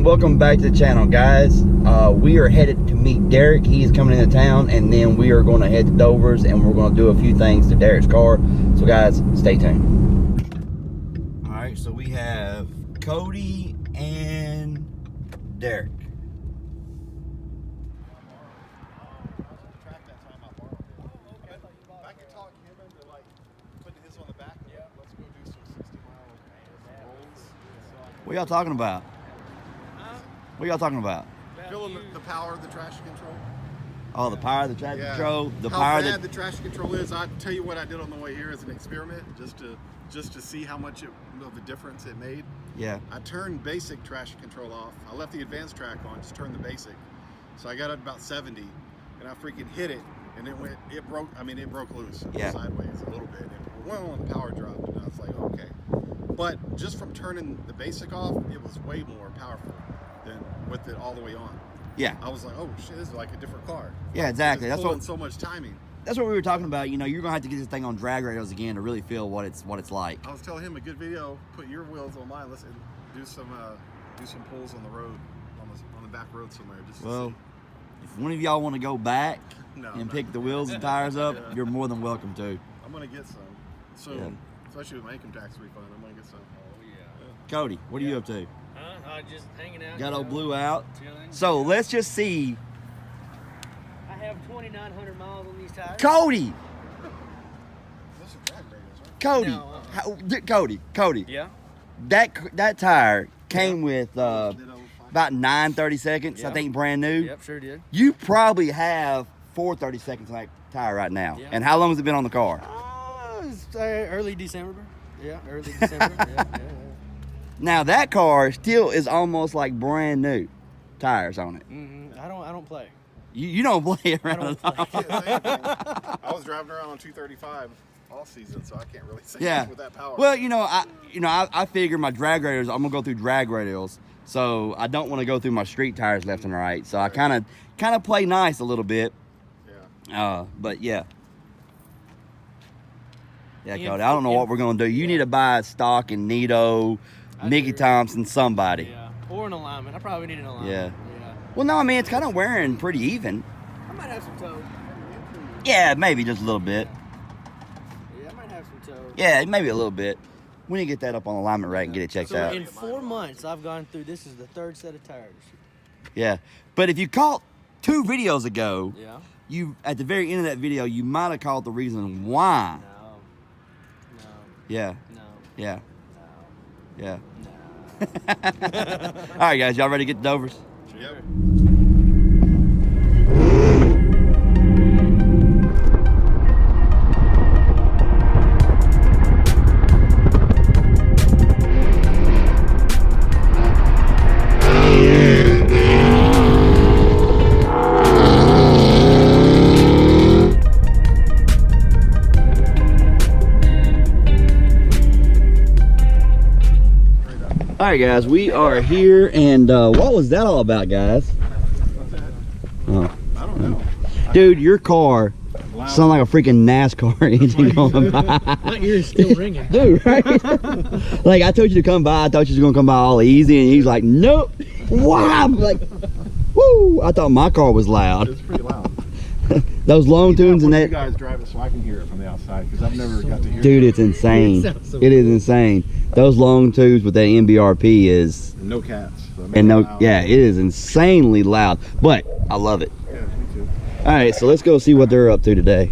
welcome back to the channel, guys. We are headed to meet Derek. He is coming into town, and then we are going to head to Dover's, and we're going to do a few things to Derek's car. So guys, stay tuned. All right, so we have Cody and Derek. What y'all talking about? What y'all talking about? Feeling the power of the traction control. Oh, the power of the traction control. The How power bad the traction control is. I'll tell you what I did on the way here as an experiment, just to see how much of a difference it made. Yeah. I turned basic traction control off. I left the advanced track on, just turned the basic. So I got up about 70, and I freaking hit it, and it broke. I mean, it broke loose sideways a little bit. It went on, the power dropped, and I was like, okay. But just from turning the basic off, it was way more powerful than with it all the way on. Yeah. I was like, oh shit, this is like a different car. Yeah, exactly. That's what so much timing. That's what we were talking about. You know, you're gonna have to get this thing on drag radios again to really feel what it's like. I was telling him a good video. Put your wheels on mine. Let's do some pulls on the road, on the back road somewhere. Just to see. If one of y'all want to go back and pick the wheels and tires up, you're more than welcome to. I'm gonna get some soon, especially with my income tax refund. I'm gonna get some. Oh yeah. Cody, what are you up to? Just hanging out. Got old Blue out. Chilling. So let's just see. I have 2,900 miles on these tires. Cody. Those are drag radios, Cody. right? Cody. Yeah. That tire came with about 930 seconds. I think brand new. Yep, sure did. You probably have 430 seconds on that tire right now. Yeah. And how long has it been on the car? It's early December. Yeah, early December. yeah. Now that car still is almost like brand new tires on it. Mm-hmm. I don't play. You don't play around. I was driving around on 235 all season, so I can't really say much with that power. Well, I figure my drag radios. I'm gonna go through drag radios, so I don't want to go through my street tires left and right. So I kind of play nice a little bit. Yeah. But yeah. Yeah, Cody. I don't know what we're gonna do. You need to buy stock in Nito, Mickey Thompson, somebody. Yeah. Or an alignment. I probably need an alignment. Yeah. Well, no, I mean it's kind of wearing pretty even. I might have some tow. Yeah, maybe just a little bit. Yeah, I might have some tow. Yeah, maybe a little bit. We need to get that up on alignment rack and get it checked out. In 4 months, I've gone through. This is the third set of tires. Yeah, but if you caught 2 videos ago, Yeah. you at the very end of that video, you might have caught the reason why. No. Yeah. No. Yeah. No. Yeah. No. All right, guys, y'all ready to get to Dover's? Yep. All right, guys, we are here, and what was that all about, guys? Oh. I don't know. Dude, your car sounds like a freaking NASCAR engine going by. My ear's still ringing. Dude, right? Like, I told you to come by. I thought you was going to come by all easy, and he's like, nope. Wow. I'm like, woo. I thought my car was loud. It's pretty loud. Those long tunes and that. You guys drive it so I can hear it from the outside, because I've never got to hear it. Dude, it's insane. It is insane. Those long tubes with that MBRP is. And no cats. So Yeah, it is insanely loud, but I love it. Yeah, me too. All right, so let's go see what they're up to today.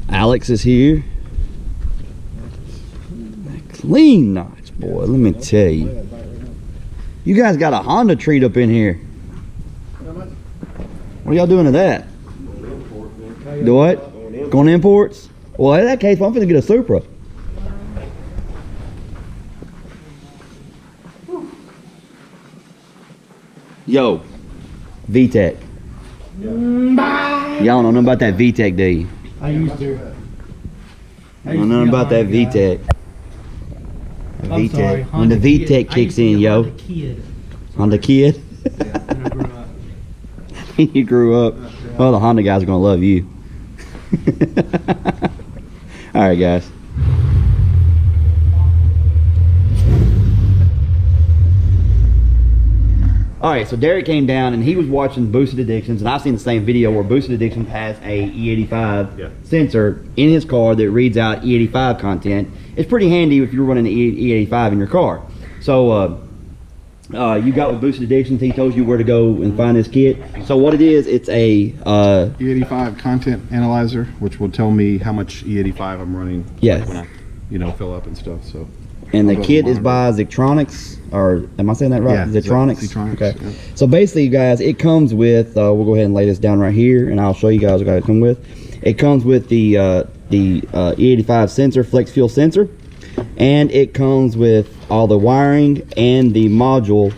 Alex is here. Clean nights, boy. Let me tell you. You guys got a Honda treat up in here. What are y'all doing to that? Do what? Going imports? Well, in that case, I'm gonna get a Supra. Yo, VTEC. Y'all don't know about that VTEC, do you? I used to. I don't know about that VTEC. VTEC. When the VTEC kicks in, yo. Honda Kid. You grew up. Well, the Honda guys are gonna love you. All right, guys. All right, so Derek came down and he was watching Boosted Addictions, and I've seen the same video where Boosted Addictions has a E85 sensor in his car that reads out E85 content. It's pretty handy if you're running the E85 in your car. So you got with Boosted Addictions, he tells you where to go and find this kit. So what it is, it's a E85 content analyzer, which will tell me how much E85 I'm running. Yes. When I, fill up and stuff. So. And the kit is by Zeitronix, or am I saying that right? Yeah, Zeitronix. Okay. Yeah. So basically, you guys, it comes with. We'll go ahead and lay this down right here, and I'll show you guys what it comes with. It comes with the E85 sensor, flex fuel sensor, and it comes with all the wiring and the module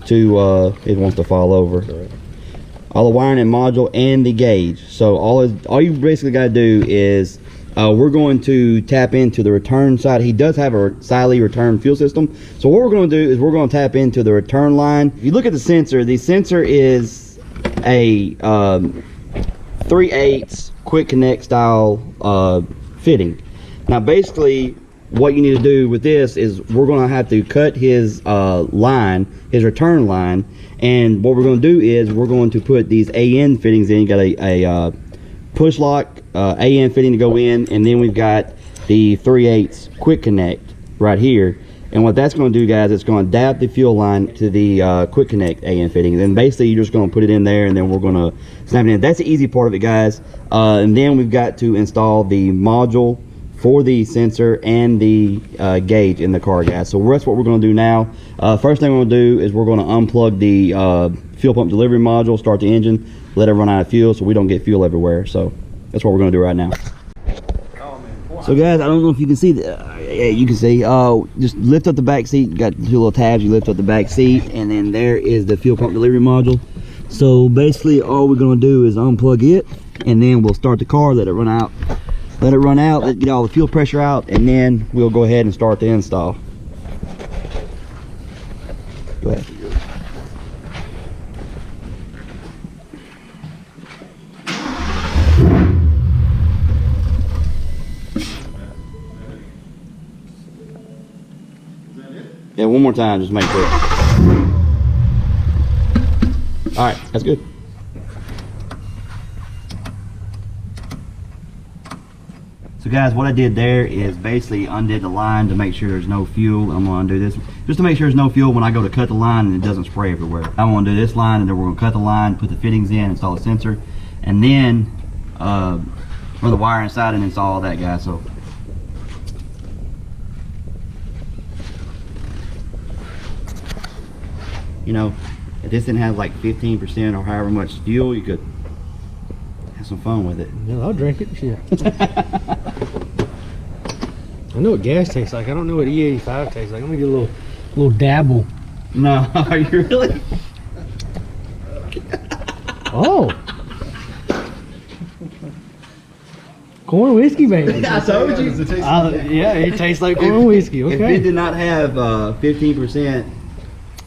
to. It wants to fall over. All the wiring and module and the gauge. So all you basically got to do is. We're going to tap into the return side. He does have a Siley return fuel system. So what we're going to do is we're going to tap into the return line. If you look at the sensor is a 3/8 quick connect style fitting. Now basically what you need to do with this is we're going to have to cut his line, his return line. And what we're going to do is we're going to put these AN fittings in. You got a push lock AN fitting to go in, and then we've got the 3/8 quick connect right here. And what that's going to do, guys, it's going to adapt the fuel line to the quick connect AN fitting. And basically you're just going to put it in there, and then we're going to snap it in. That's the easy part of it, guys. And then we've got to install the module for the sensor and the gauge in the car, guys. So that's what we're going to do now. First thing we're going to do is we're going to unplug the fuel pump delivery module, start the engine, let it run out of fuel so we don't get fuel everywhere. So that's what we're going to do right now. So guys, I don't know if you can see yeah, you can see. Just lift up the back seat. You got two little tabs. You lift up the back seat, and then there is the fuel pump delivery module. So basically all we're going to do is unplug it, and then we'll start the car, let it run out, let's get all the fuel pressure out, and then we'll go ahead and start the install. Go ahead. Yeah, one more time, just make sure. All right, that's good. So guys, what I did there is basically undid the line to make sure there's no fuel. I'm gonna undo this just to make sure there's no fuel when I go to cut the line and it doesn't spray everywhere. I'm gonna do this line, and then we're gonna cut the line, put the fittings in, install the sensor, and then run the wire inside and install all that, guys. So if this didn't have like 15% or however much fuel, you could have some fun with it. Yeah, I'll drink it. Shit. I know what gas tastes like. I don't know what E85 tastes like. I'm gonna get a little dabble. No, are you really? Oh. Corn whiskey, baby. I told you. Yeah, it tastes like corn whiskey. Okay. If it did not have 15%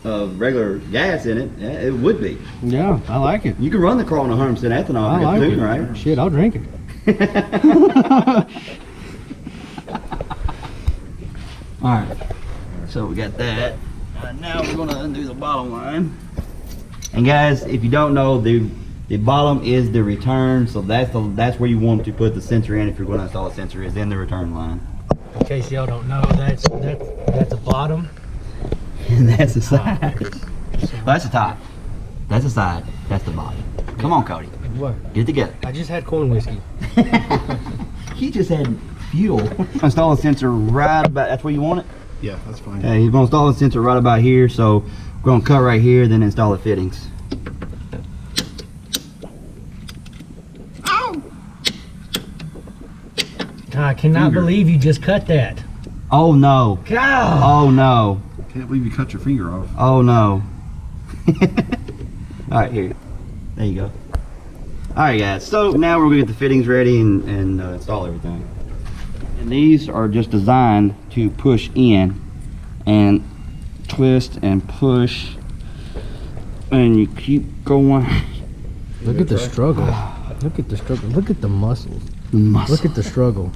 of regular gas in it, yeah, it would be. Yeah, I like it. You can run the car on 100% ethanol. I like it. Right? Shit, I'll drink it. All right, so we got that. Now we're going to undo the bottom line. And guys, if you don't know, the bottom is the return, so that's where you want to put the sensor in if you're going to install a sensor, is in the return line. In case y'all don't know, that's the bottom. And that's the side. Well, that's the top. That's the side. That's the bottom. Come on, Cody. What? Get it together. I just had corn whiskey. He just had fuel. Install a sensor right about, that's where you want it? Yeah, that's fine. Okay, he's going to install the sensor right about here, so we're going to cut right here, then install the fittings. Ow! I cannot believe you just cut that. Oh no. God. Oh no. Can't believe you cut your finger off. Oh no. Alright, here. There you go. Alright guys, so now we're going to get the fittings ready and install everything. And these are just designed to push in and twist and push, and you keep going. Look at the struggle. Look at the struggle. Look at the muscles. The muscle. Look at the struggle.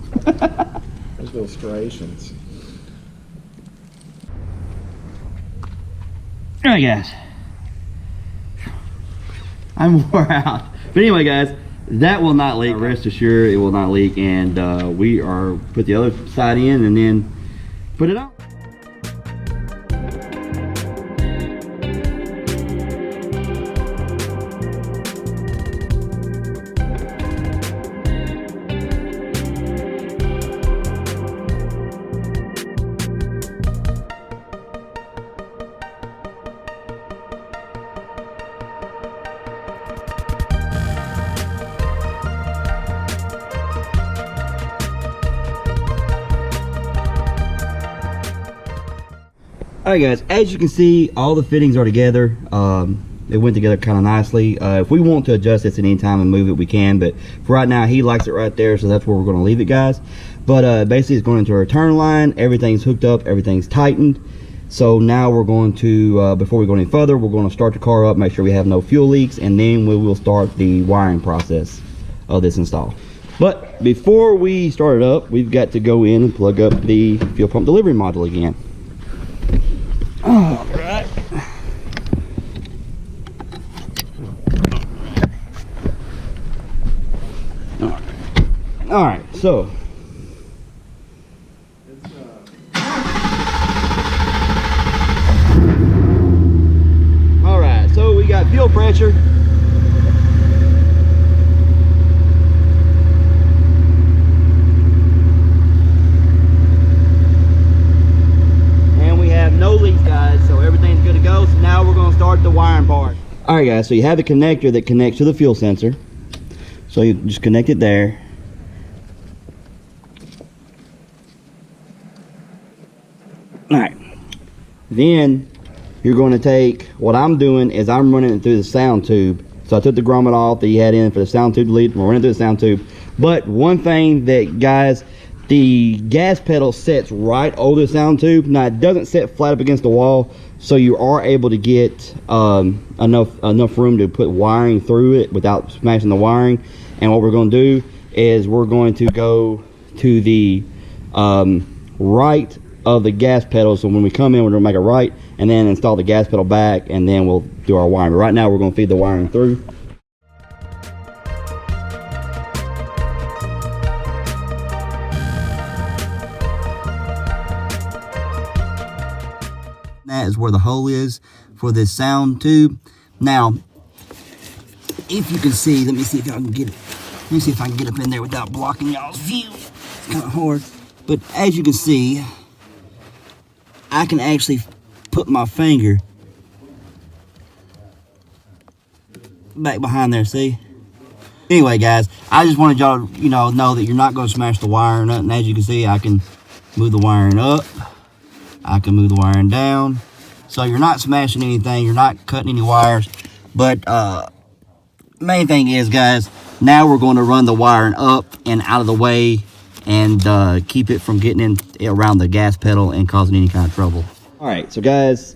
There's little striations. Alright guys, I'm wore out. But anyway, guys, that will not leak. Rest assured, it will not leak. And we are put the other side in and then put it on. All right, guys, as you can see, all the fittings are together. It went together kind of nicely. If we want to adjust this at any time and move it, we can, but for right now, he likes it right there, so that's where we're going to leave it, guys. But basically, it's going into a return line. Everything's hooked up, everything's tightened. So now we're going to, before we go any further, we're going to start the car up, make sure we have no fuel leaks, and then we will start the wiring process of this install. But before we start it up, we've got to go in and plug up the fuel pump delivery module again. All right. All right, so all right, so we got fuel pressure. No leaks, guys, so everything's good to go. So now we're going to start the wiring part. All right, guys, so you have the connector that connects to the fuel sensor, so you just connect it there. All right, then you're going to take, what I'm doing is I'm running it through the sound tube. So I took the grommet off that you had in for the sound tube to lead. We're running through the sound tube. But one thing that, guys, the gas pedal sets right over the sound tube. Now it doesn't set flat up against the wall, so you are able to get enough room to put wiring through it without smashing the wiring. And what we're going to do is we're going to go to the right of the gas pedal. So when we come in, we're going to make a right and then install the gas pedal back, and then we'll do our wiring. But right now we're going to feed the wiring through. That is where the hole is for this sound tube. Now, if you can see, let me see if I can get it. Let me see if I can get up in there without blocking y'all's view. It's kind of hard, but as you can see, I can actually put my finger back behind there. See? Anyway, guys, I just wanted y'all to, know that you're not going to smash the wiring up. And as you can see, I can move the wiring up. I can move the wiring down. So you're not smashing anything, you're not cutting any wires. But main thing is, guys, now we're going to run the wiring up and out of the way and keep it from getting in around the gas pedal and causing any kind of trouble. All right, so guys,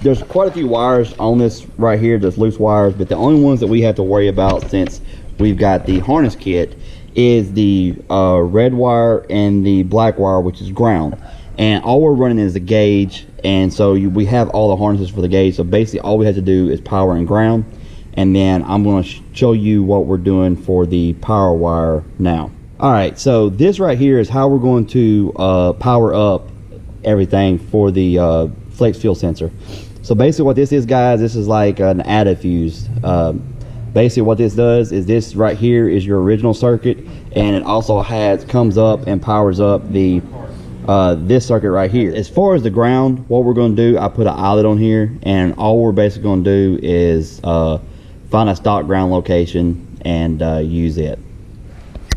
there's quite a few wires on this right here, just loose wires, but the only ones that we have to worry about, since we've got the harness kit, is the red wire and the black wire, which is ground. And all we're running is the gauge, and so we have all the harnesses for the gauge. So basically all we have to do is power and ground, and then I'm going to show you what we're doing for the power wire now. All right, so this right here is how we're going to power up everything for the flex fuel sensor. So basically what this is, guys, this is like an adder fuse. Basically what this does is, this right here is your original circuit, and it also comes up and powers up the this circuit right here. As far as the ground, what we're going to do, I put an eyelet on here, and all we're basically going to do is find a stock ground location and use it.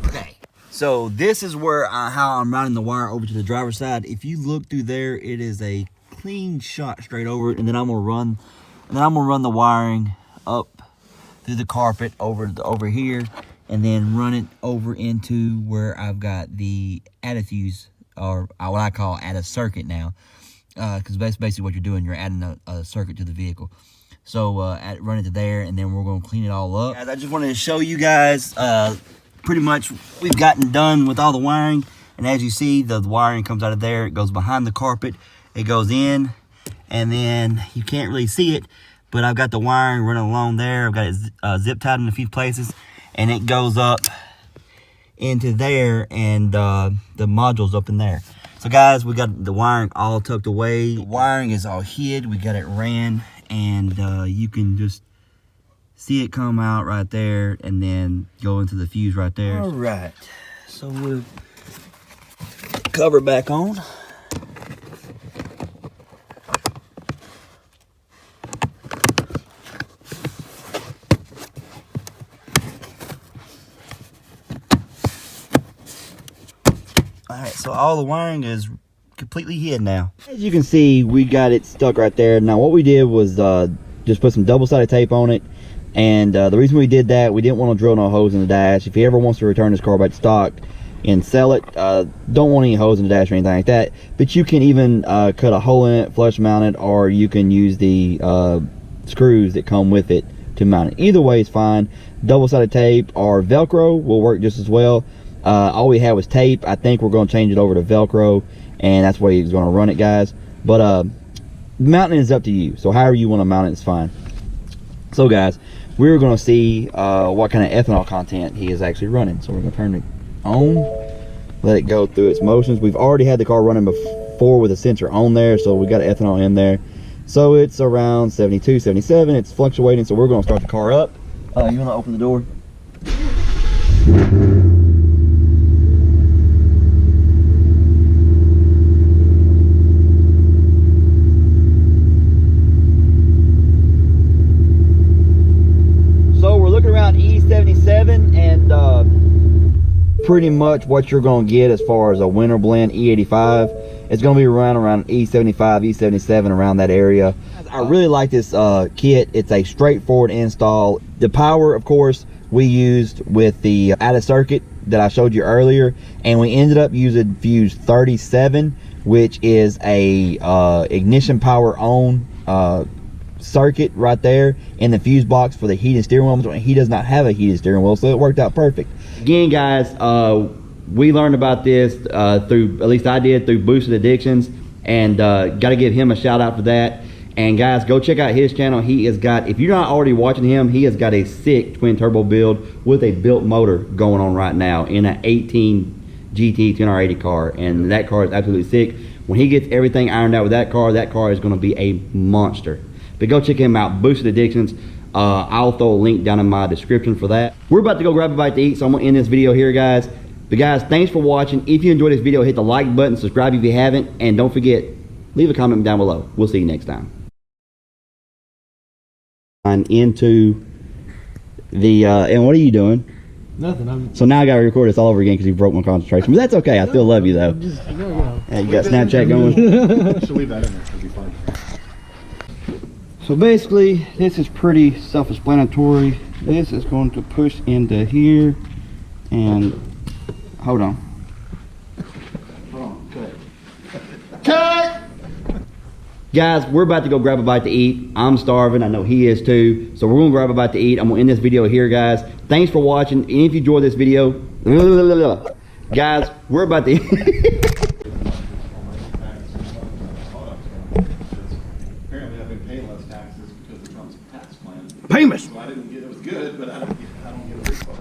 Okay, so this is where how I'm routing the wire over to the driver's side. If you look through there, it is a clean shot straight over it, and then I'm gonna run the wiring up through the carpet over here, and then run it over into where I've got the adder fuse, or what I call add a circuit now, because that's basically what you're doing. You're adding a circuit to the vehicle. So run it to there, and then we're going to clean it all up. Guys, I just wanted to show you guys, pretty much we've gotten done with all the wiring. And as you see, the wiring comes out of there. It goes behind the carpet. It goes in, and then you can't really see it, but I've got the wiring running along there. I've got it zip tied in a few places, and it goes up into there, and the module's up in there. So guys, we got the wiring all tucked away. The wiring is all hid. We got it ran, and you can just see it come out right there and then go into the fuse right there. All right, so we'll cover back on. Alright, so all the wiring is completely hid now. As you can see, we got it stuck right there. Now what we did was just put some double-sided tape on it. And the reason we did that, we didn't want to drill no holes in the dash. If he ever wants to return his car back to stock and sell it, don't want any holes in the dash or anything like that. But you can even cut a hole in it, flush mount it, or you can use the screws that come with it to mount it. Either way is fine. Double-sided tape or Velcro will work just as well. All we had was tape. I think we're going to change it over to Velcro, and that's the way he's going to run it, guys. But mounting is up to you. So however you want to mount it is fine. So guys, we're going to see what kind of ethanol content he is actually running. So we're going to turn it on, let it go through its motions. We've already had the car running before with a sensor on there, so we got ethanol in there. So it's around 72, 77. It's fluctuating, so we're going to start the car up. You want to open the door? E77, and pretty much what you're going to get as far as a winter blend E85, it's going to be around E75, E77, around that area. I really like this kit. It's a straightforward install. The power, of course, we used with the added circuit that I showed you earlier, and we ended up using fuse 37, which is a ignition power on circuit right there in the fuse box for the heated steering wheel. He does not have a heated steering wheel, so it worked out perfect. Again, guys, we learned about this through, at least I did, through Boosted Addictions, and got to give him a shout out for that. And guys, go check out his channel. He has got, if you're not already watching him, he has got a sick twin turbo build with a built motor going on right now in an 18 GT 10R80 car, and that car is absolutely sick. When he gets everything ironed out with that car is going to be a monster. But go check him out, Boosted Addictions. I'll throw a link down in my description for that. We're about to go grab a bite to eat, so I'm going to end this video here, guys. But guys, thanks for watching. If you enjoyed this video, hit the like button, subscribe if you haven't, and don't forget, leave a comment down below. We'll see you next time. Into the, and what are you doing? Nothing. So now I got to record this all over again because you broke my concentration. But that's okay. I still love you, though. Yeah, you got Snapchat going? Should leave that in there. It'll be fine. So basically, this is pretty self-explanatory. This is going to push into here, and hold on. Cut! Guys, we're about to go grab a bite to eat. I'm starving. I know he is too. So we're going to grab a bite to eat. I'm going to end this video here, guys. Thanks for watching. And if you enjoyed this video, guys, we're about to eat. Famous. So I didn't get it was good, but I don't get a refund.